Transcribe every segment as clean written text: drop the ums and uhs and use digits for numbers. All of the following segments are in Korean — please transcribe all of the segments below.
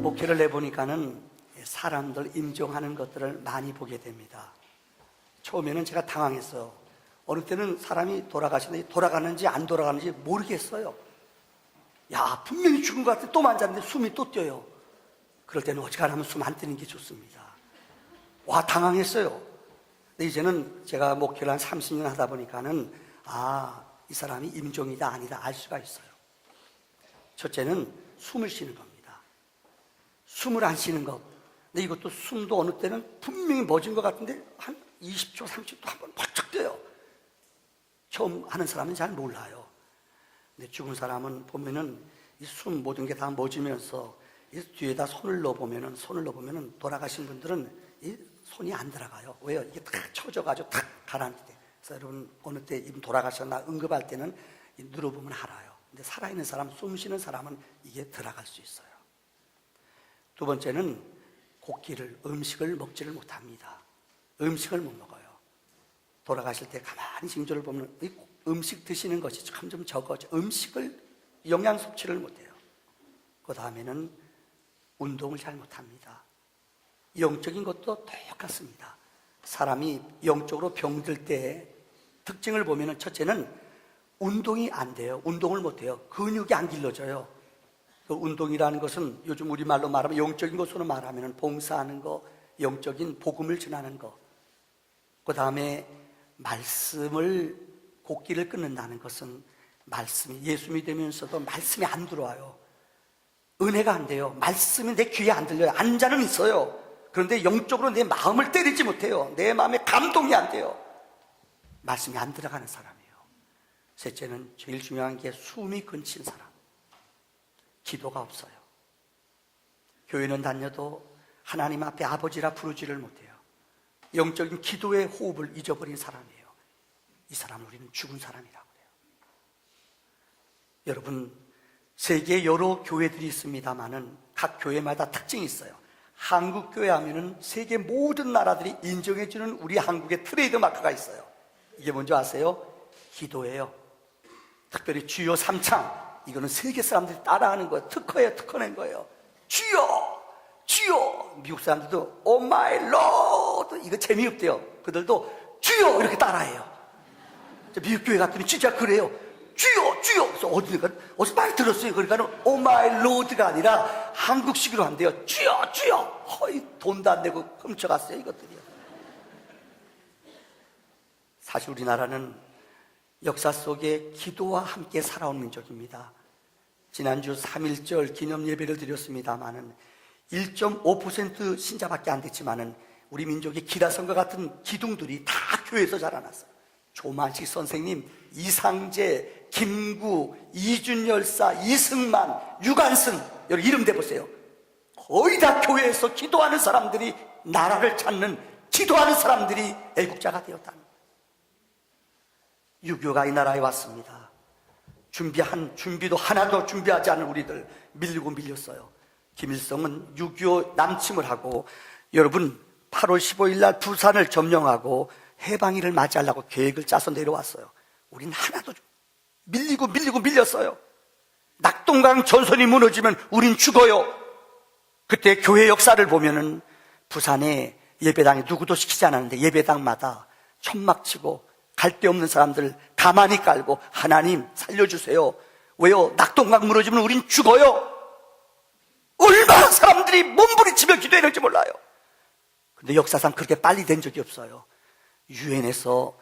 목회를 내보니까는 사람들 임종하는 것들을 많이 보게 됩니다. 처음에는 제가 당황했어요. 어느 때는 사람이 돌아가시는데 돌아가는지 안 돌아가는지 모르겠어요. 야, 분명히 죽은 것 같은데 또 만졌는데 숨이 또 뛰어요. 그럴 때는 어지간하면 숨 안 뛰는 게 좋습니다. 와, 당황했어요. 근데 이제는 제가 목회를 한 30년 하다 보니까는 이 사람이 임종이다 아니다 알 수가 있어요. 첫째는 숨을 쉬는 겁니다. 숨을 안 쉬는 것. 근데 이것도 숨도 어느 때는 분명히 멎은 것 같은데 한 20초, 30초 한번 벌쩍 뛰어요. 처음 하는 사람은 잘 몰라요. 근데 죽은 사람은 보면은 이 숨 모든 게 다 멎으면서 이 뒤에다 손을 넣어보면은 돌아가신 분들은 이 손이 안 들어가요. 왜요? 이게 다 쳐져가지고 탁 가라앉게 돼. 그래서 여러분 어느 때 이분 돌아가셨나 응급할 때는 눌러보면 알아요. 근데 살아있는 사람, 숨 쉬는 사람은 이게 들어갈 수 있어요. 두 번째는 음식을 먹지를 못합니다. 음식을 못 먹어요. 돌아가실 때 가만히 징조를 보면 음식 드시는 것이 점점 적어져. 음식을 영양 섭취를 못해요. 그 다음에는 운동을 잘 못합니다. 영적인 것도 똑같습니다. 사람이 영적으로 병들 때 특징을 보면 첫째는 운동이 안 돼요. 운동을 못해요. 근육이 안 길러져요. 그 운동이라는 것은 요즘 우리말로 말하면 영적인 것으로 말하면 봉사하는 거, 영적인 복음을 전하는 거. 그 다음에 말씀을 곡기를 끊는다는 것은 말씀이 예수 믿으면서도 말씀이 안 들어와요. 은혜가 안 돼요. 말씀이 내 귀에 안 들려요. 앉아는 있어요. 그런데 영적으로 내 마음을 때리지 못해요. 내 마음에 감동이 안 돼요. 말씀이 안 들어가는 사람이에요. 셋째는 제일 중요한 게 숨이 끊긴 사람. 기도가 없어요. 교회는 다녀도 하나님 앞에 아버지라 부르지를 못해요. 영적인 기도의 호흡을 잊어버린 사람이에요. 이 사람을 우리는 죽은 사람이라고 해요. 여러분, 세계에 여러 교회들이 있습니다만은 각 교회마다 특징이 있어요. 한국 교회 하면은 세계 모든 나라들이 인정해주는 우리 한국의 트레이드 마크가 있어요. 이게 뭔지 아세요? 기도예요. 특별히 주여 삼창, 이거는 세계 사람들이 따라하는 거예요. 특허예요. 특허낸 거예요. 주여! 주여! 미국 사람들도 오 마이 로드, 이거 재미없대요. 그들도 주여! 이렇게 따라해요. 미국 교회 갔더니 진짜 그래요. 주여! 주여! 그래서 어디서 많이 들었어요. 그러니까 오 마이 로드가 아니라 한국식으로 한대요. 주여! 주여! 허이, 돈도 안 내고 훔쳐갔어요, 이것들이요. 사실 우리나라는 역사 속에 기도와 함께 살아온 민족입니다. 지난주 3.1절 기념 예배를 드렸습니다마는 1.5% 신자밖에 안 됐지만은 우리 민족의 기라성과 같은 기둥들이 다 교회에서 자라났어요. 조만식 선생님, 이상재, 김구, 이준 열사, 이승만, 유관승, 여러분 이름 대보세요. 거의 다 교회에서 기도하는 사람들이 나라를 찾는, 기도하는 사람들이 애국자가 되었다는 거예요. 6.25가 이 나라에 왔습니다. 준비도 하나도 준비하지 않은 우리들 밀리고 밀렸어요. 김일성은 6.25 남침을 하고 여러분 8월 15일 날 부산을 점령하고 해방일을 맞이하려고 계획을 짜서 내려왔어요. 우린 하나도 밀리고 밀렸어요. 낙동강 전선이 무너지면 우린 죽어요. 그때 교회 역사를 보면은 부산에 예배당에 누구도 시키지 않았는데 예배당마다 천막 치고 갈 데 없는 사람들 가만히 깔고 하나님 살려주세요. 왜요? 낙동강 무너지면 우린 죽어요. 얼마나 사람들이 몸부림치며 기도했는지 몰라요. 근데 역사상 그렇게 빨리 된 적이 없어요. 유엔에서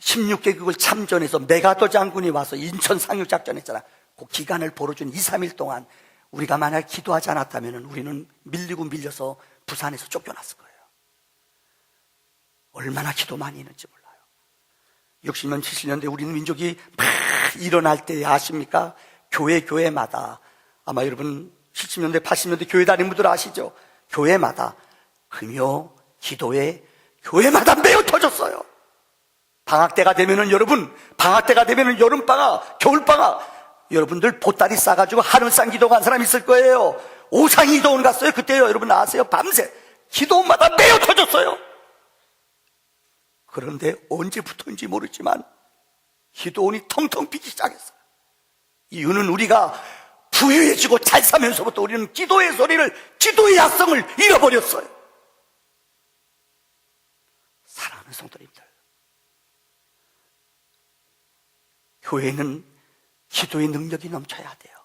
16개국을 참전해서 메가더 장군이 와서 인천 상륙작전 했잖아. 그 기간을 벌어준 2, 3일 동안 우리가 만약 기도하지 않았다면 우리는 밀리고 밀려서 부산에서 쫓겨났을 거예요. 얼마나 기도 많이 했는지 몰라요. 60년, 70년대 우리 민족이 막 일어날 때 아십니까? 교회마다 아마 여러분 70년대, 80년대 교회 다니는 분들 아시죠? 교회마다 금요, 기도에 교회마다 매우 터졌어요. 방학 때가 되면은 여름방학, 겨울방학, 여러분들 보따리 싸가지고 하늘산 기도 간 사람 있을 거예요. 오상이 기도원 갔어요. 그때요. 여러분 아세요? 밤새 기도원마다 매우 터졌어요. 그런데 언제부터인지 모르지만 기도원이 텅텅 비기 시작했어요. 이유는 우리가 부유해지고 잘 사면서부터 우리는 기도의 소리를, 기도의 약성을 잃어버렸어요. 사랑하는 성도님들, 교회는 기도의 능력이 넘쳐야 돼요.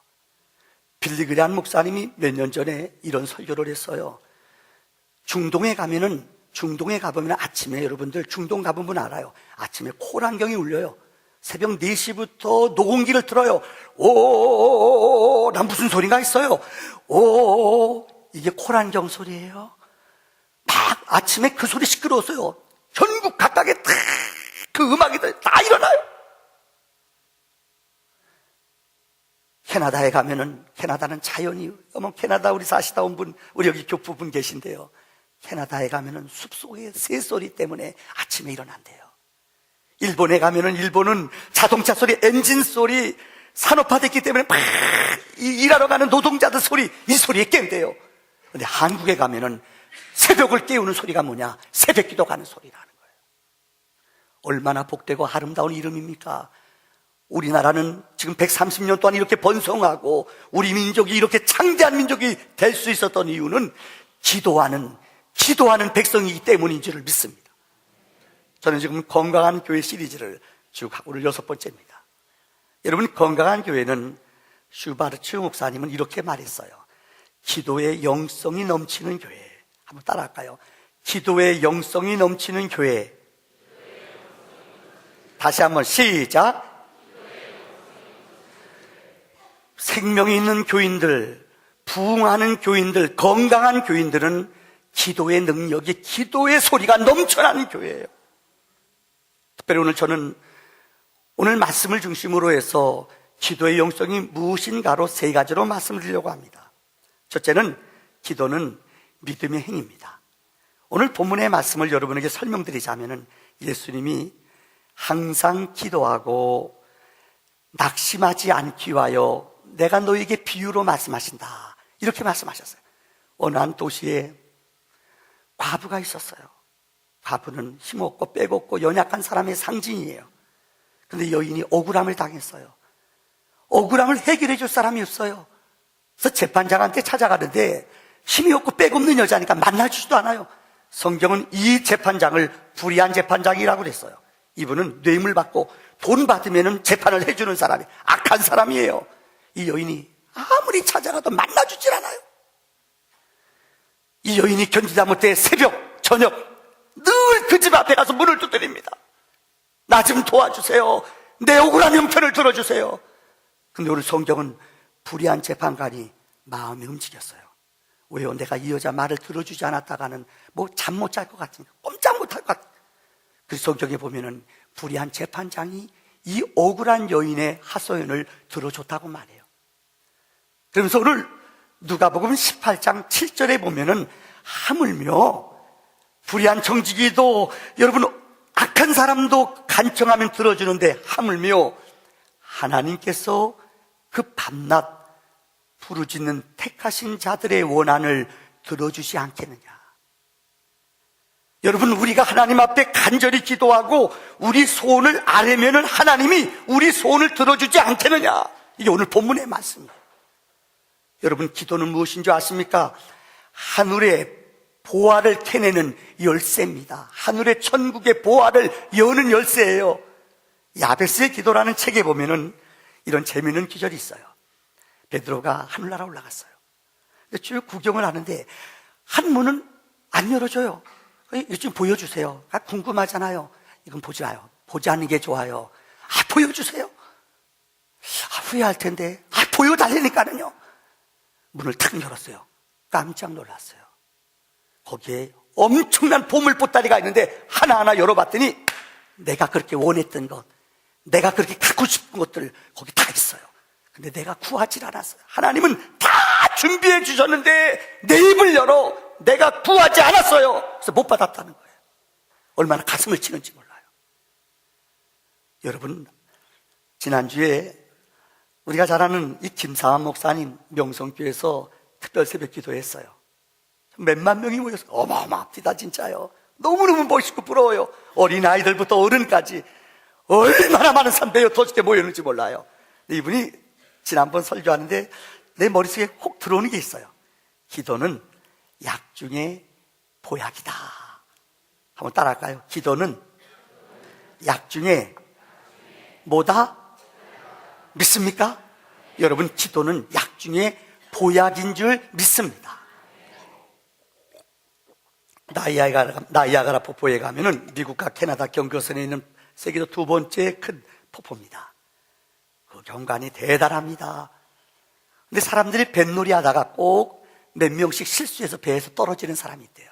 빌리그레한 목사님이 몇 년 전에 이런 설교를 했어요. 중동에 가보면 아침에, 여러분들 중동 가보면 알아요. 아침에 콜안경이 울려요. 새벽 4시부터 녹음기를 틀어요. 오, 난 무슨 소리가 있어요. 오, 이게 콜안경 소리예요. 막 아침에 그 소리 시끄러웠어요. 전국 각각에 다 그 음악이 다 일어나요. 캐나다에 가면은, 캐나다는 자연이, 캐나다 우리 사시다 온 분, 우리 여기 교포분 계신데요. 캐나다에 가면은 숲속의 새소리 때문에 아침에 일어난대요. 일본에 가면은 일본은 자동차 소리, 엔진 소리, 산업화됐기 때문에 막 일하러 가는 노동자들 소리, 이 소리에 깨운대요. 근데 한국에 가면은 새벽을 깨우는 소리가 뭐냐? 새벽기도 가는 소리라는 거예요. 얼마나 복되고 아름다운 이름입니까? 우리나라는 지금 130년 동안 이렇게 번성하고 우리 민족이 이렇게 창대한 민족이 될 수 있었던 이유는 기도하는 백성이기 때문인 줄을 믿습니다. 저는 지금 건강한 교회 시리즈를 쭉 하고 오늘 6번째입니다. 여러분, 건강한 교회는 슈바르츠 목사님은 이렇게 말했어요. 기도의 영성이 넘치는 교회. 한번 따라할까요? 기도의 영성이 넘치는 교회. 다시 한번 시작. 생명이 있는 교인들, 부흥하는 교인들, 건강한 교인들은 기도의 능력이, 기도의 소리가 넘쳐나는 교회예요. 특별히 오늘 저는 오늘 말씀을 중심으로 해서 기도의 영성이 무엇인가로 3가지로 말씀을 드리려고 합니다. 첫째는 기도는 믿음의 행위입니다. 오늘 본문의 말씀을 여러분에게 설명드리자면 예수님이 항상 기도하고 낙심하지 않기 위하여 내가 너에게 비유로 말씀하신다, 이렇게 말씀하셨어요. 어느 한 도시에 과부가 있었어요. 과부는 힘없고 빼곡고 연약한 사람의 상징이에요. 그런데 여인이 억울함을 당했어요. 억울함을 해결해 줄 사람이 없어요. 그래서 재판장한테 찾아가는데 힘이 없고 빼곡는 여자니까 만나주지도 않아요. 성경은 이 재판장을 불의한 재판장이라고 그랬어요. 이분은 뇌물 받고 돈 받으면 재판을 해주는 사람이, 악한 사람이에요. 이 여인이 아무리 찾아가도 만나주질 않아요. 이 여인이 견디다 못해 새벽, 저녁 늘 그 집 앞에 가서 문을 두드립니다. 나 좀 도와주세요. 내 억울한 형편을 들어주세요. 근데 오늘 성경은 불의한 재판관이 마음이 움직였어요. 왜요? 내가 이 여자 말을 들어주지 않았다가는 잠 못 잘 것 같으니까, 꼼짝 못 할 것 같으니까. 그 성경에 보면은 불의한 재판장이 이 억울한 여인의 하소연을 들어줬다고 말해요. 그러면서 오늘 누가복음 18장 7절에 보면은 하물며 불의한 정직이도, 여러분 악한 사람도 간청하면 들어주는데 하물며 하나님께서 그 밤낮 부르짖는 택하신 자들의 원한을 들어주지 않겠느냐. 여러분, 우리가 하나님 앞에 간절히 기도하고 우리 소원을 아뢰면은 하나님이 우리 소원을 들어주지 않겠느냐. 이게 오늘 본문의 말씀이에요. 여러분, 기도는 무엇인 줄 아십니까? 하늘의 보화를 캐내는 열쇠입니다. 하늘의 천국의 보화를 여는 열쇠예요. 야베스의 기도라는 책에 보면은 이런 재미있는 기절이 있어요. 베드로가 하늘나라 올라갔어요. 근데 쭉 구경을 하는데 한 문은 안 열어줘요. 이거 좀 보여주세요. 궁금하잖아요. 이건 보지 마요. 보지 않는 게 좋아요. 보여주세요. 후회할 텐데. 보여달라니까는요. 문을 탁 열었어요. 깜짝 놀랐어요. 거기에 엄청난 보물 보따리가 있는데 하나하나 열어봤더니 내가 그렇게 원했던 것, 내가 그렇게 갖고 싶은 것들 거기 다 있어요. 근데 내가 구하질 않았어요. 하나님은 다 준비해 주셨는데 내 입을 열어 내가 구하지 않았어요. 그래서 못 받았다는 거예요. 얼마나 가슴을 치는지 몰라요. 여러분, 지난주에 우리가 잘 아는 이 김상환 목사님 명성교회에서 특별 새벽 기도했어요. 몇만 명이 모여서 어마어마합니다. 진짜요. 너무너무 멋있고 부러워요. 어린아이들부터 어른까지 얼마나 많은 300여 터지게 모였는지 몰라요. 이분이 지난번 설교하는데 내 머릿속에 혹 들어오는 게 있어요. 기도는 약 중에 보약이다. 한번 따라할까요? 기도는 약 중에 뭐다? 믿습니까? 여러분, 기도는 약 중에 보약인 줄 믿습니다. 나이아가라 폭포에 가면은 미국과 캐나다 경계선에 있는 세계도 두 번째 큰 폭포입니다. 그 경관이 대단합니다. 근데 사람들이 뱃놀이 하다가 꼭 몇 명씩 실수해서 배에서 떨어지는 사람이 있대요.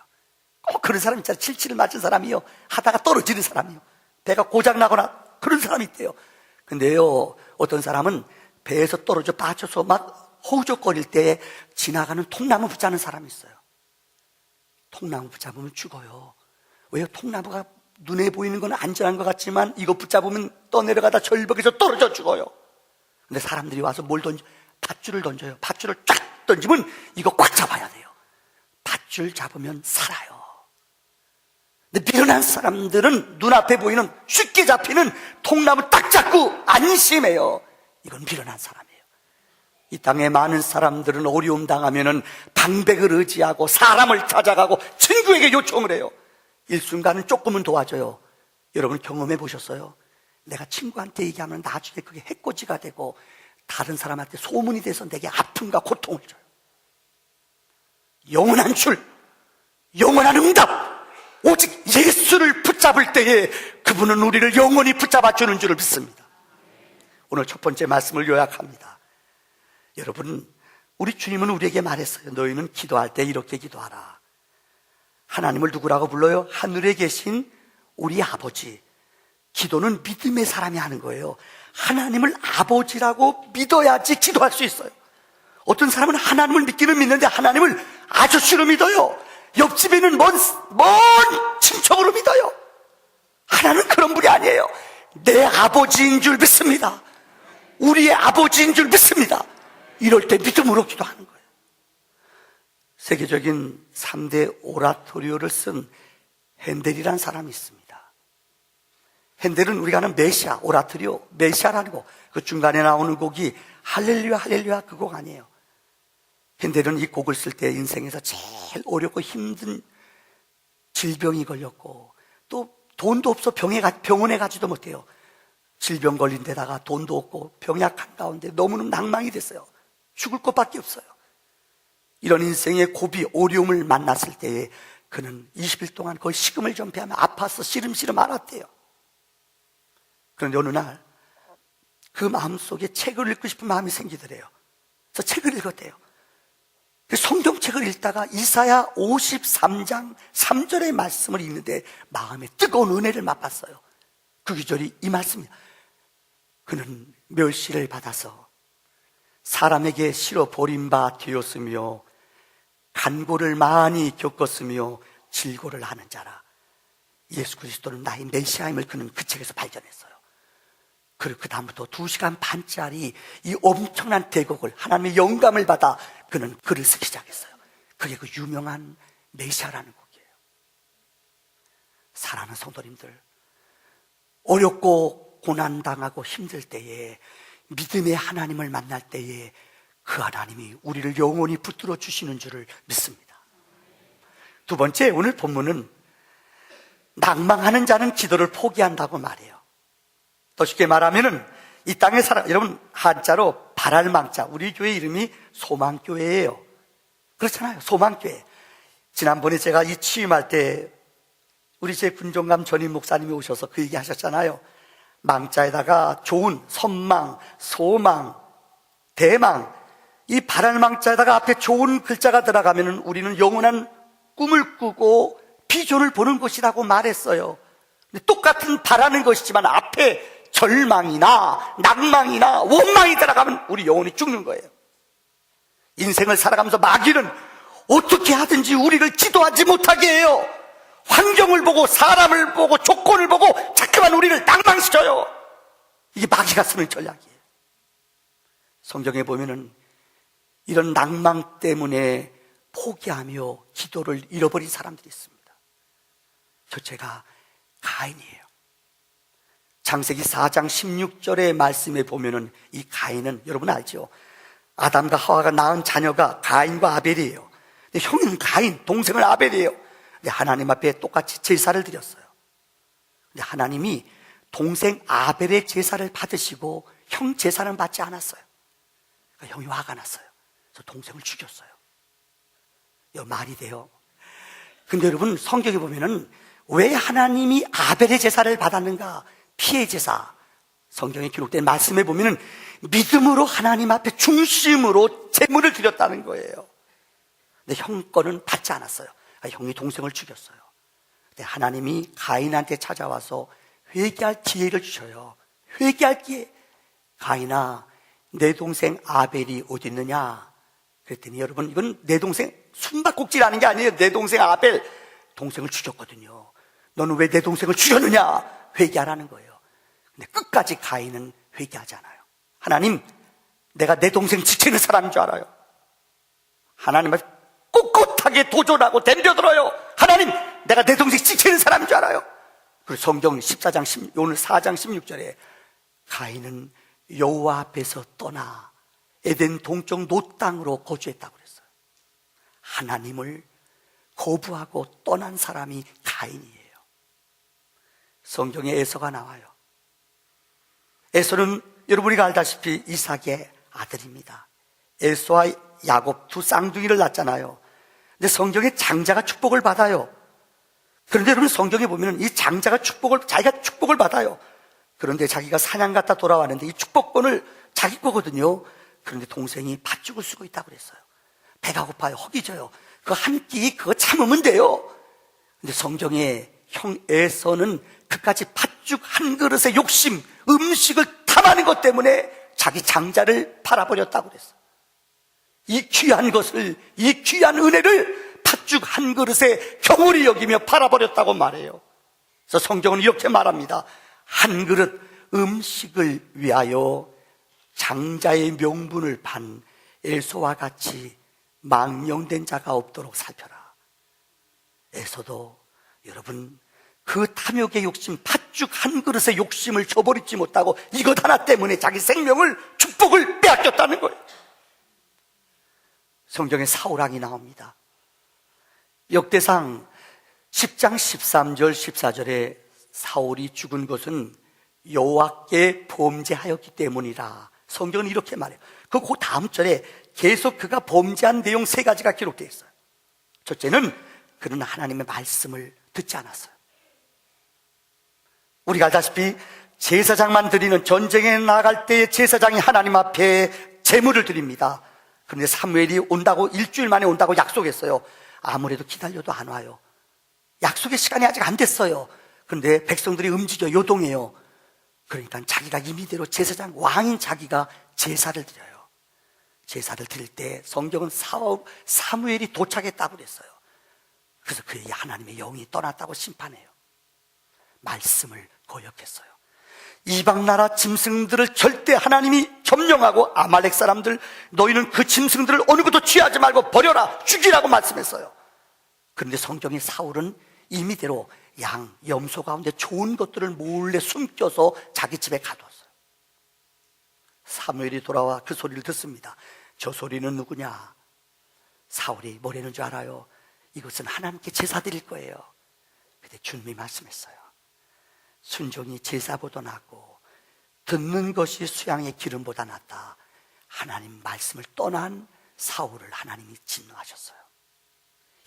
꼭 그런 사람 있잖아요. 칠칠을 맞은 사람이요, 하다가 떨어지는 사람이요, 배가 고장나거나 그런 사람이 있대요. 근데요, 어떤 사람은 배에서 떨어져 빠져서 막 허우적거릴 때 지나가는 통나무 붙잡는 사람이 있어요. 통나무 붙잡으면 죽어요. 왜요? 통나무가 눈에 보이는 건 안전한 것 같지만 이거 붙잡으면 떠내려가다 절벽에서 떨어져 죽어요. 근데 사람들이 와서 뭘 던져? 밧줄을 던져요. 밧줄을 쫙 던지면 이거 꽉 잡아야 돼요. 밧줄 잡으면 살아요. 근데 미련한 사람들은 눈앞에 보이는 쉽게 잡히는 통나무 딱 잡고 안심해요. 이건 미련한 사람이에요. 이 땅에 많은 사람들은 어려움 당하면은 방백을 의지하고 사람을 찾아가고 친구에게 요청을 해요. 일순간은 조금은 도와줘요. 여러분 경험해 보셨어요? 내가 친구한테 얘기하면 나중에 그게 해코지가 되고 다른 사람한테 소문이 돼서 내게 아픔과 고통을 줘요. 영원한 줄, 영원한 응답, 오직 예수를 붙잡을 때에 그분은 우리를 영원히 붙잡아 주는 줄을 믿습니다. 오늘 첫 번째 말씀을 요약합니다. 여러분, 우리 주님은 우리에게 말했어요. 너희는 기도할 때 이렇게 기도하라. 하나님을 누구라고 불러요? 하늘에 계신 우리 아버지. 기도는 믿음의 사람이 하는 거예요. 하나님을 아버지라고 믿어야지 기도할 수 있어요. 어떤 사람은 하나님을 믿기는 믿는데 하나님을 아저씨로 믿어요. 옆집에 있는 먼 친척으로 믿어요. 하나님은 그런 분이 아니에요. 내 아버지인 줄 믿습니다. 우리의 아버지인 줄 믿습니다. 이럴 때 믿음으로 기도하는 거예요. 세계적인 3대 오라토리오를 쓴 핸델이라는 사람이 있습니다. 핸델은 우리가 아는 메시아, 오라토리오, 메시아라는 곡, 그 중간에 나오는 곡이 할렐루야 할렐루야 그 곡 아니에요. 핸델은 이 곡을 쓸 때 인생에서 제일 어렵고 힘든 질병이 걸렸고 또 돈도 없어 병원에 가지도 못해요. 질병 걸린 데다가 돈도 없고 병약한 가운데 너무너무 낭망이 됐어요. 죽을 것밖에 없어요. 이런 인생의 고비, 어려움을 만났을 때에 그는 20일 동안 거의 식음을 전폐하며 아파서 시름시름 앓았대요. 그런데 어느 날 그 마음속에 책을 읽고 싶은 마음이 생기더래요. 그래서 책을 읽었대요. 성경책을 읽다가 이사야 53장 3절의 말씀을 읽는데 마음에 뜨거운 은혜를 맛봤어요. 그 구절이 이 말씀이에요. 그는 멸시를 받아서 사람에게 실어 버림바 되었으며 간고를 많이 겪었으며 질고를 하는 자라. 예수 그리스도는 나의 메시아임을 그는 그 책에서 발견했어요. 그리고 그 다음부터 2시간 반짜리 이 엄청난 대곡을 하나님의 영감을 받아 그는 글을 쓰기 시작했어요. 그게 그 유명한 메시아라는 곡이에요. 사랑하는 성도님들, 어렵고 고난당하고 힘들 때에 믿음의 하나님을 만날 때에 그 하나님이 우리를 영원히 붙들어 주시는 줄을 믿습니다. 두 번째, 오늘 본문은 낭망하는 자는 기도를 포기한다고 말해요. 더 쉽게 말하면은 이 땅에 여러분 한자로 바랄망자, 우리 교회 이름이 소망교회예요. 그렇잖아요. 소망교회. 지난번에 제가 이 취임할 때 우리 제 군종감 전임 목사님이 오셔서 그 얘기 하셨잖아요. 망자에다가 좋은 선망, 소망, 대망, 이 바랄망자에다가 앞에 좋은 글자가 들어가면은 우리는 영원한 꿈을 꾸고 비전을 보는 것이라고 말했어요. 근데 똑같은 바라는 것이지만 앞에 절망이나 낭망이나 원망이 들어가면 우리 영혼이 죽는 거예요. 인생을 살아가면서 마귀는 어떻게 하든지 우리를 기도하지 못하게 해요. 환경을 보고 사람을 보고 조건을 보고 자꾸만 우리를 낭망시켜요. 이게 마귀가 쓰는 전략이에요. 성경에 보면은 이런 낭망 때문에 포기하며 기도를 잃어버린 사람들이 있습니다. 제가 가인이에요. 창세기 4장 16절의 말씀에 보면은 이 가인은 여러분 알죠? 아담과 하와가 낳은 자녀가 가인과 아벨이에요. 근데 형인 가인, 동생은 아벨이에요. 근데 하나님 앞에 똑같이 제사를 드렸어요. 근데 하나님이 동생 아벨의 제사를 받으시고 형 제사는 받지 않았어요. 그러니까 형이 화가 났어요. 그래서 동생을 죽였어요. 이거 말이 돼요. 근데 여러분, 성경에 보면은 왜 하나님이 아벨의 제사를 받았는가? 피해 제사. 성경에 기록된 말씀에 보면은 믿음으로 하나님 앞에 중심으로 제물을 드렸다는 거예요. 근데 형 거는 받지 않았어요. 형이 동생을 죽였어요. 근데 하나님이 가인한테 찾아와서 회개할 기회를 주셔요. 회개할 기회. 가인아, 내 동생 아벨이 어디 있느냐? 그랬더니 여러분, 이건 내 동생 숨바꼭질하는 게 아니에요. 내 동생 아벨, 동생을 죽였거든요. 너는 왜 내 동생을 죽였느냐? 회개하라는 거예요. 근데 끝까지 가인은 회개하지 않아요. 하나님, 내가 내 동생 지키는 사람인 줄 알아요. 하나님을 꿋꿋하게 도전하고 덤벼들어요. 하나님, 내가 내 동생 지키는 사람인 줄 알아요. 그리고 성경 14장, 오늘 4장 16절에 가인은 여호와 앞에서 떠나 에덴 동쪽 노 땅으로 거주했다고 그랬어요. 하나님을 거부하고 떠난 사람이 가인이에요. 성경에 에서가 나와요. 에서는 여러분이 알다시피 이삭의 아들입니다. 에서와 야곱 두 쌍둥이를 낳잖아요. 근데 성경에 장자가 축복을 받아요. 그런데 여러분, 성경에 보면 이 장자가 자기가 축복을 받아요. 그런데 자기가 사냥 갔다 돌아왔는데 이 축복권을 자기 거거든요. 그런데 동생이 팥죽을 쓰고 있다고 그랬어요. 배가 고파요. 허기져요. 그 한 끼 그거 참으면 돼요. 근데 성경에 형 에서는 그까지 팥죽 한 그릇의 욕심, 음식을 탐하는 것 때문에 자기 장자를 팔아버렸다고 그랬어요. 이 귀한 것을, 이 귀한 은혜를 팥죽 한 그릇에 경홀히 여기며 팔아버렸다고 말해요. 그래서 성경은 이렇게 말합니다. 한 그릇 음식을 위하여 장자의 명분을 판 에서와 같이 망령된 자가 없도록 살펴라. 에서도 여러분, 그 탐욕의 욕심, 팥죽 한 그릇의 욕심을 저버리지 못하고 이것 하나 때문에 자기 생명을, 축복을 빼앗겼다는 거예요. 성경에 사울왕이 나옵니다. 역대상 10장 13절 14절에 사울이 죽은 것은 여호와께 범죄하였기 때문이라. 성경은 이렇게 말해요. 그 다음 절에 계속 그가 범죄한 내용 3가지가 기록되어 있어요. 첫째는 그는 하나님의 말씀을 듣지 않았어요. 우리가 알다시피 제사장만 드리는, 전쟁에 나갈 때의 제사장이 하나님 앞에 제물을 드립니다. 그런데 사무엘이 온다고, 일주일 만에 온다고 약속했어요. 아무래도 기다려도 안 와요. 약속의 시간이 아직 안 됐어요. 그런데 백성들이 움직여 요동해요. 그러니까 자기가 임의대로 제사장, 왕인 자기가 제사를 드려요. 제사를 드릴 때 성경은 사무엘이 도착했다고 그랬어요. 그래서 그의 하나님의 영이 떠났다고 심판해요. 말씀을 거역했어요. 이방 나라 짐승들을 절대 하나님이 점령하고, 아말렉 사람들, 너희는 그 짐승들을 어느 것도 취하지 말고 버려라, 죽이라고 말씀했어요. 그런데 성경의 사울은 임의대로 양, 염소 가운데 좋은 것들을 몰래 숨겨서 자기 집에 가뒀어요. 사무엘이 돌아와 그 소리를 듣습니다. 저 소리는 누구냐? 사울이 뭐라는 줄 알아요? 이것은 하나님께 제사 드릴 거예요. 그때 주님이 말씀했어요. 순종이 제사보다 낫고 듣는 것이 수양의 기름보다 낫다. 하나님 말씀을 떠난 사울을 하나님이 진노하셨어요.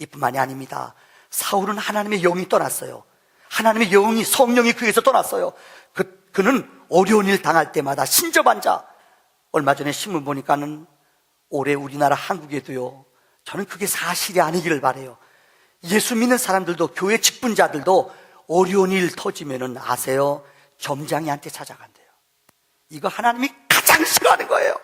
이뿐만이 아닙니다. 사울은 하나님의 영이 떠났어요. 하나님의 영이, 성령이 그에서 떠났어요. 그는 어려운 일 당할 때마다 신접한 자, 얼마 전에 신문 보니까는 올해 우리나라 한국에도요, 저는 그게 사실이 아니기를 바라요. 예수 믿는 사람들도, 교회 직분자들도 어려운 일 터지면은 아세요? 점장이한테 찾아간대요. 이거 하나님이 가장 싫어하는 거예요.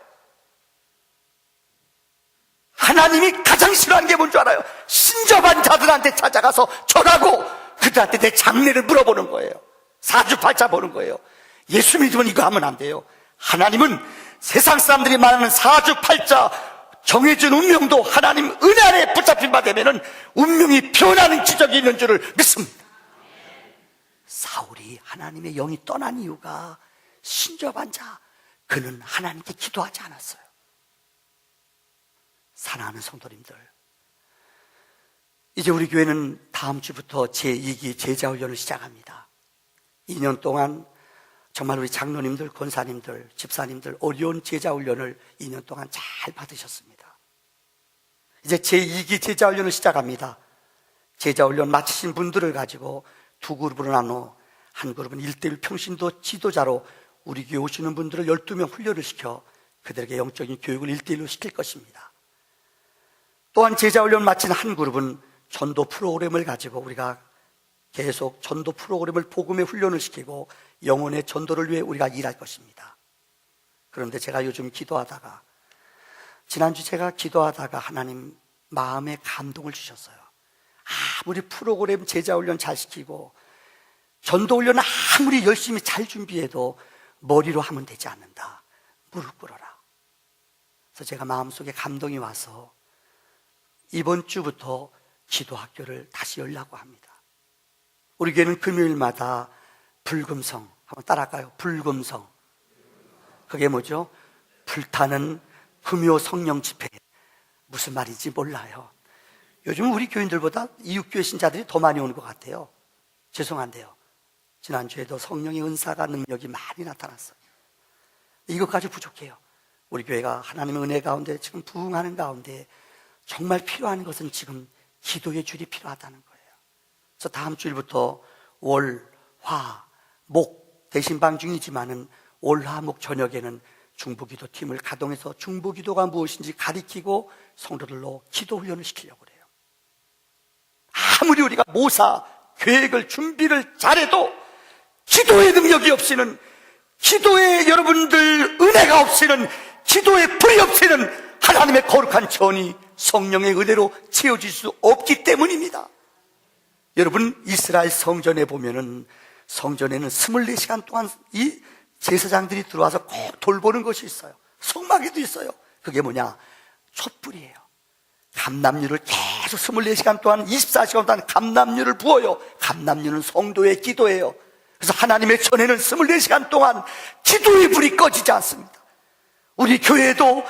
하나님이 가장 싫어하는 게 뭔 줄 알아요? 신접한 자들한테 찾아가서 절하고 그들한테 내 장례를 물어보는 거예요. 사주팔자 보는 거예요. 예수 믿으면 이거 하면 안 돼요. 하나님은 세상 사람들이 말하는 사주팔자, 정해진 운명도 하나님 은혜 안에 붙잡힌 바 되면은 운명이 변하는 기적이 있는 줄을 믿습니다. 사울이 하나님의 영이 떠난 이유가 신접한 자, 그는 하나님께 기도하지 않았어요. 사랑하는 성도님들, 이제 우리 교회는 다음 주부터 제2기 제자훈련을 시작합니다. 2년 동안 정말 우리 장로님들, 권사님들, 집사님들 어려운 제자훈련을 2년 동안 잘 받으셨습니다. 이제 제2기 제자훈련을 시작합니다. 제자훈련 마치신 분들을 가지고 두 그룹으로 나눠 한 그룹은 1:1 평신도 지도자로 우리 교회 오시는 분들을 12명 훈련을 시켜 그들에게 영적인 교육을 1:1로 시킬 것입니다. 또한 제자훈련 마친 한 그룹은 전도 프로그램을 가지고 우리가 계속 전도 프로그램을 복음의 훈련을 시키고 영혼의 전도를 위해 우리가 일할 것입니다. 그런데 제가 요즘 기도하다가, 지난주 제가 기도하다가 하나님 마음에 감동을 주셨어요. 아무리 프로그램 제자훈련 잘 시키고 전도훈련 아무리 열심히 잘 준비해도 머리로 하면 되지 않는다. 무릎 꿇어라. 그래서 제가 마음속에 감동이 와서 이번 주부터 기도학교를 다시 열려고 합니다. 우리 교회는 금요일마다 불금성, 한번 따라할까요? 불금성. 그게 뭐죠? 불타는 금요 성령 집회. 무슨 말인지 몰라요. 요즘 우리 교인들보다 이웃교회 신자들이 더 많이 오는 것 같아요. 죄송한데요. 지난주에도 성령의 은사가 능력이 많이 나타났어요. 이것까지 부족해요. 우리 교회가 하나님의 은혜 가운데 지금 부흥하는 가운데 정말 필요한 것은 지금 기도의 줄이 필요하다는 거예요. 그래서 다음 주일부터 월, 화, 목 대신방 중이지만은 월, 화, 목 저녁에는 중보기도팀을 가동해서 중보기도가 무엇인지 가리키고 성도들로 기도 훈련을 시키려고 그래요. 아무리 우리가 모사, 계획을, 준비를 잘해도 기도의 능력이 없이는, 기도의 여러분들 은혜가 없이는, 기도의 불이 없이는 하나님의 거룩한 전이 성령의 은혜로 채워질 수 없기 때문입니다. 여러분, 이스라엘 성전에 보면은 성전에는 24시간 동안 이 제사장들이 들어와서 꼭 돌보는 것이 있어요. 성막에도 있어요. 그게 뭐냐? 촛불이에요. 감람유를 계속 24시간 동안 24시간 동안 감람유를 부어요. 감람유는 성도의 기도예요. 그래서 하나님의 전에는 24시간 동안 기도의 불이 꺼지지 않습니다. 우리 교회에도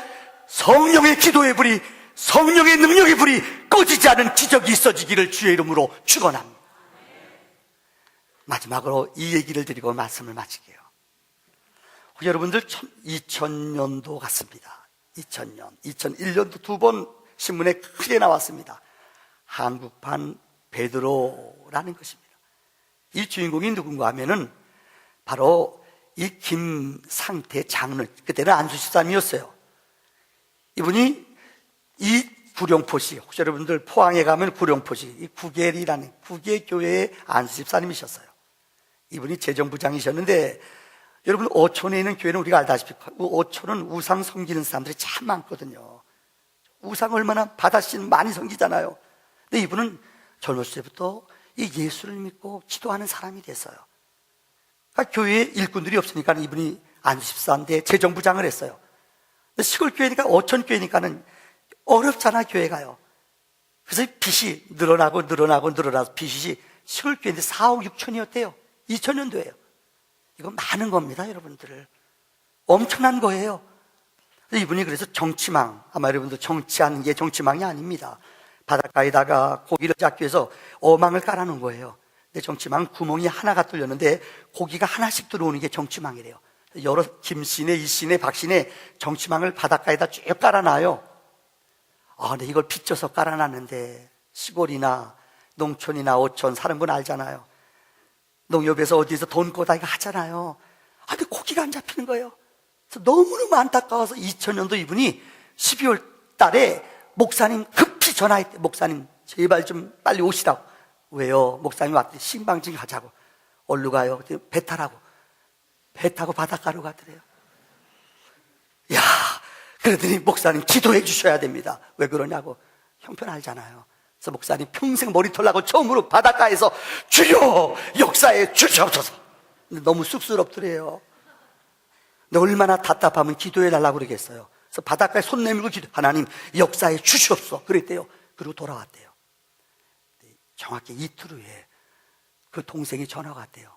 성령의 기도의 불이, 성령의 능력의 불이 꺼지지 않은 기적이 있어지기를 주의 이름으로 축원합니다. 마지막으로 이 얘기를 드리고 말씀을 마칠게요. 여러분들 2000년도 같습니다. 2000년, 2001년도 두 번 신문에 크게 나왔습니다. 한국판 베드로라는 것입니다. 이 주인공이 누군가 하면은 바로 이 김상태 장로, 그때는 안수집사님이었어요. 이분이 이 구룡포시, 혹시 여러분들 포항에 가면 구룡포시, 이 구계리라는 구계교회의 안수집사님이셨어요. 이분이 재정부장이셨는데, 여러분 어촌에 있는 교회는 우리가 알다시피 어촌은 우상 섬기는 사람들이 참 많거든요. 우상 얼마나 바다신 많이 섬기잖아요. 근데 이분은 젊었을 때부터 이 예수를 믿고 기도하는 사람이 됐어요. 그러니까 교회에 일꾼들이 없으니까 이분이 안수집사인데 재정부장을 했어요. 시골 교회니까, 어촌 교회니까는 어렵잖아, 교회가요. 그래서 빚이 늘어나서 빚이 시골 교회인데 4억 6천이었대요. 2000년도에요. 이거 많은 겁니다, 여러분들. 엄청난 거예요. 이분이 그래서 정치망, 아마 여러분들 정치하는 게 정치망이 아닙니다. 바닷가에다가 고기를 잡기 위해서 어망을 깔아놓은 거예요. 근데 정치망 구멍이 하나가 뚫렸는데 고기가 하나씩 들어오는 게 정치망이래요. 여러 김씨네, 이씨네, 박씨네 정치망을 바닷가에다 쭉 깔아놔요. 근데 이걸 빚져서 깔아놨는데 시골이나 농촌이나 어촌 사는 분 알잖아요. 농협에서 어디서 돈 꼬다가 하잖아요. 근데 고기가 안 잡히는 거예요. 그래서 너무너무 안타까워서 2000년도 이분이 12월 달에 목사님 급히 전화했대. 목사님 제발 좀 빨리 오시라고. 왜요? 목사님 왔더니 신방진 가자고. 어디로 가요? 배 타라고. 배 타고 바닷가로 가더래요. 야, 그러더니 목사님 기도해 주셔야 됩니다. 왜 그러냐고. 형편 알잖아요. 그래서 목사님 평생 머리 털라고 처음으로 바닷가에서 주여 역사에 주시옵소서. 너무 쑥스럽더래요. 근데 얼마나 답답하면 기도해 달라고 그러겠어요. 그래서 바닷가에 손 내밀고 기도, 하나님 역사에 주시옵소서 그랬대요. 그리고 돌아왔대요. 정확히 이틀 후에 그 동생이 전화가 왔대요.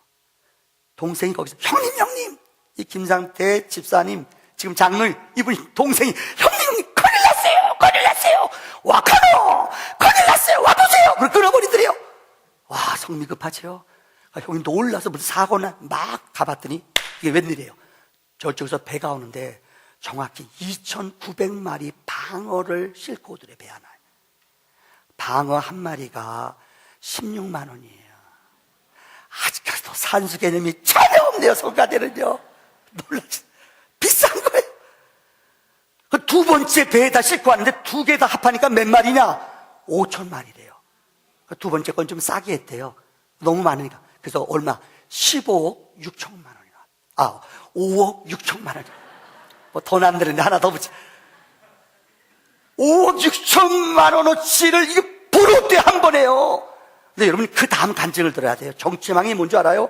동생이 거기서 형님 이 김상태 집사님 지금 장로님, 이분이 동생이 형님 큰일 났어요. 와보세요. 와카노 큰일 났어요. 와보세요. 그걸 끊어버리더래요. 와, 성미 급하죠. 형이 놀라서 무슨 사고나 막 가봤더니 이게 웬일이에요. 저쪽에서 배가 오는데 정확히 2,900마리 방어를 싣고 오더래. 배 하나. 방어 한 마리가 16만 원이에요. 아직까지도 산수 개념이 전혀 없네요. 성가대는요. 놀라지. 비싼 거예요. 그 두 번째 배에다 싣고 왔는데 두 개 다 합하니까 몇 마리냐? 5천 마리래요. 그 두 번째 건 좀 싸게 했대요. 너무 많으니까. 그래서 얼마? 15억 6천만 원이나. 5억 6천만 원. 뭐 돈 안 되는데 하나 더 붙여. 5억 6천만 원어치를 이거 부르대 한 번에요. 근데 여러분 그 다음 간증을 들어야 돼요. 정치망이 뭔지 알아요?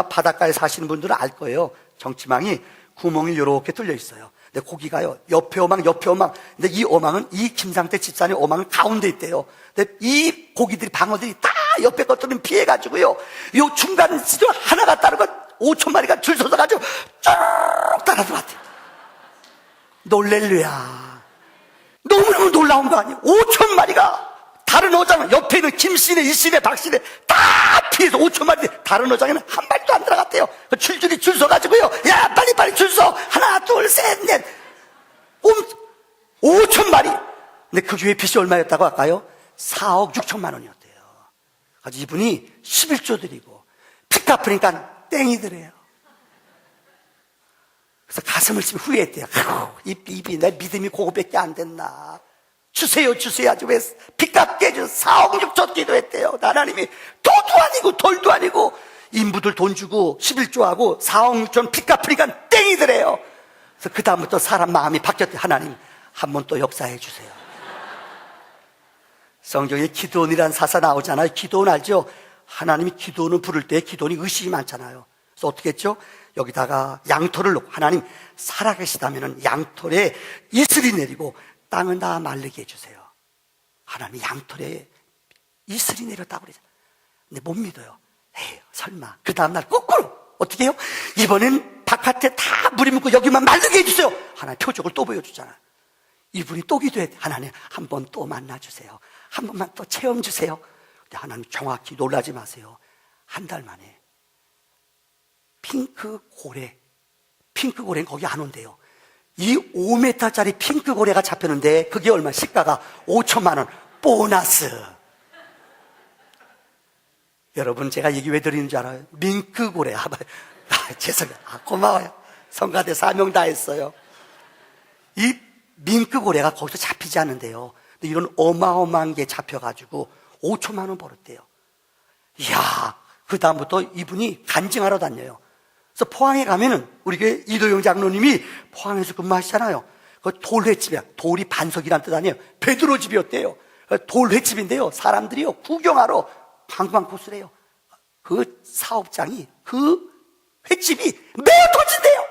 바닷가에 사시는 분들은 알 거예요. 정치망이 구멍이 이렇게 뚫려 있어요. 근데 고기가요, 옆에 어망, 옆에 어망. 근데 이 어망은, 이 김상태 집사님 어망은 가운데 있대요. 근데 이 고기들이, 방어들이 다 옆에 것들은 피해가지고요, 요 중간 지점 하나가 따르고 5천 마리가 줄 서서가지고 쭉 따라 들어왔대요. 놀렐루야. 너무너무 놀라운 거 아니에요? 5천 마리가 다른 어장은 옆에 있는 김씨네, 이씨네, 박씨네 다 피해서 5천 마리, 다른 어장에는 한 마리도 안 들어갔대요. 줄줄이 줄 서가지고요, 야 빨리빨리 줄 서. 하나 둘 셋 넷 5천 마리. 근데 그 교회 빚이 얼마였다고 할까요? 4억 6천만 원이었대요. 그래서 이분이 11조 드리고 빚 갚으니까 땡이더래요. 그래서 가슴을 치며 후회했대요. 입이 내 믿음이 그거밖에 안 됐나. 주세요 주세요 하지 왜 빚 갚게 해줘. 4억 6천 기도했대요. 하나님이 도도 아니고 돌도 아니고 인부들 돈 주고 11조하고 4억 6천 빚 갚으니까 땡이더래요. 그래서 그 다음부터 사람 마음이 바뀌었대요. 하나님 한 번 또 역사해 주세요. 성경에 기도원이라는 사사 나오잖아요. 기도원 알죠? 하나님이 기도원을 부를 때 기도원이 의식이 많잖아요. 그래서 어떻게 했죠? 여기다가 양털을 놓고, 하나님 살아계시다면 양털에 이슬이 내리고 땅은 다 마르게 해주세요. 하나님이 양털에 이슬이 내렸다고 그러잖아요. 근데 못 믿어요. 에이, 설마. 그 다음날 거꾸로 어떻게 해요? 이번엔 바깥에 다 물이 묻고 여기만 마르게 해주세요. 하나님 표적을 또 보여주잖아요. 이분이 또 기도해. 하나님 한 번 또 만나주세요. 한 번만 또 체험 주세요. 근데 하나님 정확히 놀라지 마세요. 한 달 만에 핑크 고래는 거기 안 온대요. 이 5m짜리 핑크 고래가 잡혔는데 그게 얼마? 시가가 5천만 원. 보너스. 여러분 제가 얘기 왜 드리는 줄 알아요? 밍크 고래. 죄송해요. 고마워요. 성가대 사명 다 했어요. 이 밍크 고래가 거기서 잡히지 않는데요. 근데 이런 어마어마한 게 잡혀가지고 5천만 원 벌었대요. 이야, 그 다음부터 이분이 간증하러 다녀요. 그래서 포항에 가면은 우리 교회 이도영 장로님이 포항에서 근무하시잖아요. 그 돌횟집이야. 돌이 반석이란 뜻 아니에요. 베드로 집이었대요. 돌횟집인데요. 사람들이요 구경하러 관광 코스래요. 그 사업장이, 그 횟집이 매우 터진대요.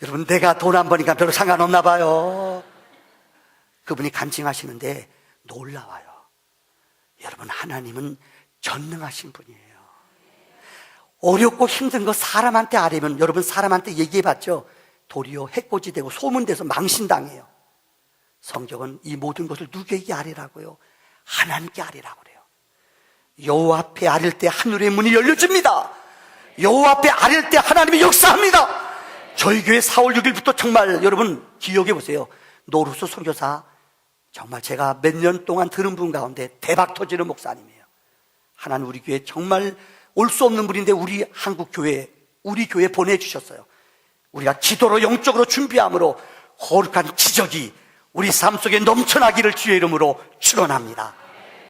여러분 내가 돈 안 버니까 별로 상관없나 봐요. 그분이 간증하시는데 놀라워요. 여러분 하나님은 전능하신 분이에요. 어렵고 힘든 거 사람한테 아뢰면, 여러분 사람한테 얘기해봤죠? 도리어 해코지 되고 소문돼서 망신당해요. 성경은 이 모든 것을 누구에게 아뢰라고요? 하나님께 아뢰라고 그래요. 여호와 앞에 아뢰일 때 하늘의 문이 열려집니다. 여호와 앞에 아뢰일 때 하나님이 역사합니다. 저희 교회 4월 6일부터 정말 여러분 기억해 보세요. 노루수 선교사, 정말 제가 몇 년 동안 들은 분 가운데 대박 터지는 목사님이에요. 하나님 우리 교회 정말 올 수 없는 분인데 우리 한국 교회, 우리 교회 보내주셨어요. 우리가 기도로 영적으로 준비함으로 거룩한 기적이 우리 삶 속에 넘쳐나기를 주의 이름으로 축원합니다.